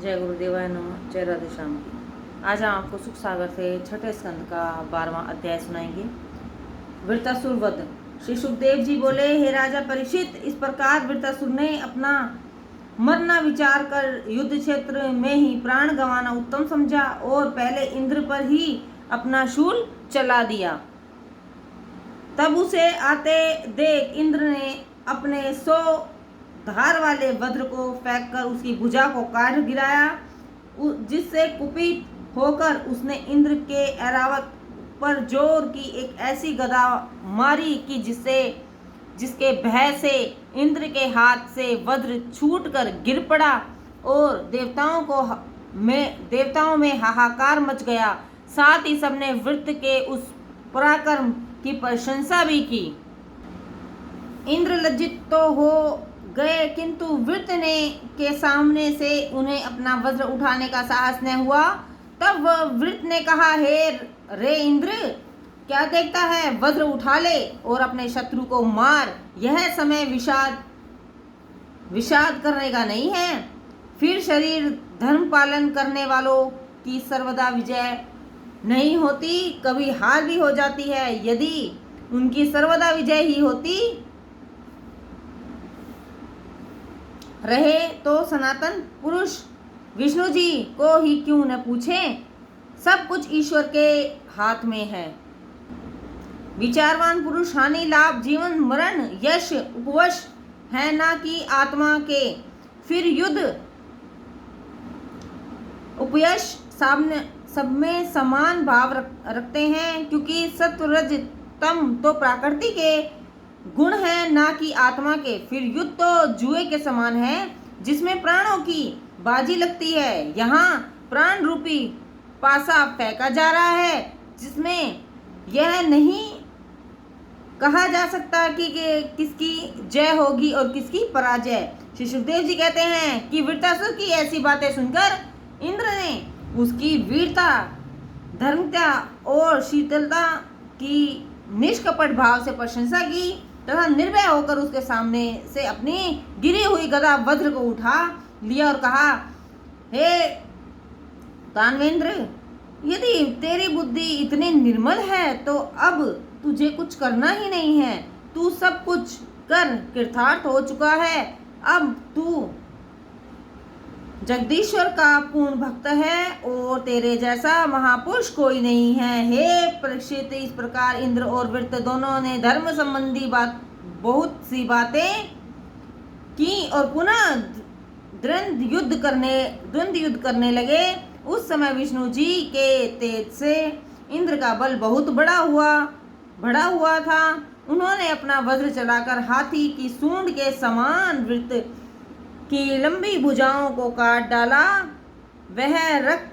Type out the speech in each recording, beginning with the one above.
जय गुरुदेवाय नमः। जय राधे श्याम की। आज हम आपको सुख सागर से छठे स्कंद का 12वां अध्याय सुनाएंगे। वृत्तासुर वध। श्री सुखदेव जी बोले, हे राजा परीक्षित, इस प्रकार वृत्तासुर ने अपना मरना विचार कर युद्ध क्षेत्र में ही प्राण गंवाना उत्तम समझा और पहले इंद्र पर ही अपना शूल चला दिया। तब उसे आते देख इंद्र ने अपने 100 धार वाले वज्र को फेंककर उसकी भुजा को काट गिराया, जिससे कुपित होकर उसने इंद्र के ऐरावत पर जोर की एक ऐसी गदा मारी कि जिसके भय से इंद्र के हाथ से वज्र छूटकर गिर पड़ा और देवताओं में हाहाकार मच गया। साथ ही सबने वृत्त के उस पराक्रम की प्रशंसा भी की। इंद्र लज्जित तो हो गए, किंतु वृत्त के सामने से उन्हें अपना वज्र उठाने का साहस न हुआ। तब वृत्त ने कहा, हे रे इंद्र, क्या देखता है, वज्र उठा ले और अपने शत्रु को मार। यह समय विषाद करने का नहीं है। फिर शरीर धर्म पालन करने वालों की सर्वदा विजय नहीं होती, कभी हार भी हो जाती है। यदि उनकी सर्वदा विजय ही होती रहे तो सनातन पुरुष विष्णु जी को ही क्यों न पूछें। सब कुछ ईश्वर के हाथ में है। विचारवान पुरुष हानि लाभ जीवन मरण यश उपवश है, ना कि आत्मा के। फिर युद्ध उपयश सब में समान भाव रखते हैं, क्योंकि सत्व रज तम तो प्रकृति के गुण है, ना कि आत्मा के। फिर युद्ध तो जुए के समान है, जिसमें प्राणों की बाजी लगती है। यहाँ प्राण रूपी पासा फेंका जा रहा है, जिसमें यह नहीं कहा जा सकता कि किसकी जय होगी और किसकी पराजय। श्री सुखदेव जी कहते हैं कि वृत्तासुर की ऐसी बातें सुनकर इंद्र ने उसकी वीरता, धर्मता और शीतलता की निष्कपट भाव से प्रशंसा की तथा निर्भय होकर उसके सामने से अपनी गिरी हुई गदा वज्र को उठा लिया और कहा, हे दानवेंद्र, यदि तेरी बुद्धि इतनी निर्मल है तो अब तुझे कुछ करना ही नहीं है। तू सब कुछ कर कृतार्थ हो चुका है। अब तू जगदीश्वर का पूर्ण भक्त है और तेरे जैसा महापुरुष कोई नहीं है। हे परीक्षित, इस प्रकार इंद्र और वृत्त दोनों ने धर्म संबंधी बहुत सी बातें की और पुनः द्वंद्व युद्ध करने लगे। उस समय विष्णु जी के तेज से इंद्र का बल बहुत बढ़ा हुआ था। उन्होंने अपना वज्र चलाकर हाथी की सूंड के समान वृत्त की लंबी भुजाओं को काट डाला। वह रक्त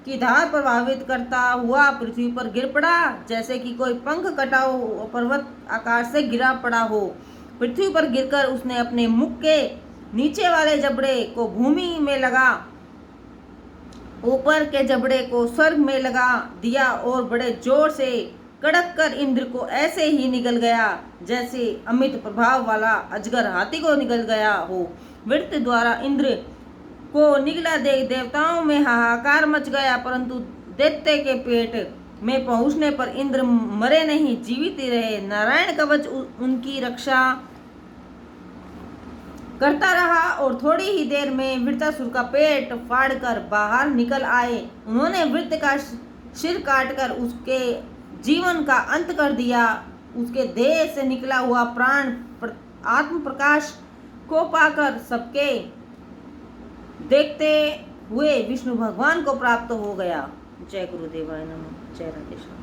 की धार प्रभावित करता हुआ पृथ्वी पर गिर पड़ा, जैसे कि कोई पंख कटा हो पर्वत आकाश से गिरा पड़ा हो। पृथ्वी पर गिरकर उसने अपने मुख के नीचे वाले जबड़े को भूमि में लगा, ऊपर के जबड़े को स्वर्ग में लगा दिया और बड़े जोर से कड़क कर इंद्र को ऐसे ही निगल गया, जैसे अमित प्रभाव वाला अजगर हाथी को निगल गया हो। वृत्त द्वारा इंद्र को निगला देख देवताओं में हाहाकार मच गया, परंतु दैत्य के पेट में पहुंचने पर इंद्र मरे नहीं, जीवित ही रहे। नारायण कवच उनकी रक्षा करता रहा और थोड़ी ही देर में वृत्तासुर का पेट फाड़कर बाहर निकल आए। उन्होंने वृत्त का सिर काटकर उसके जीवन का अंत कर दिया। उसके देह से निकला हुआ प्राण आत्म प्रकाश को पाकर सबके देखते हुए विष्णु भगवान को प्राप्त हो गया। जय गुरुदेवाय नमः। जय राधे श्याम।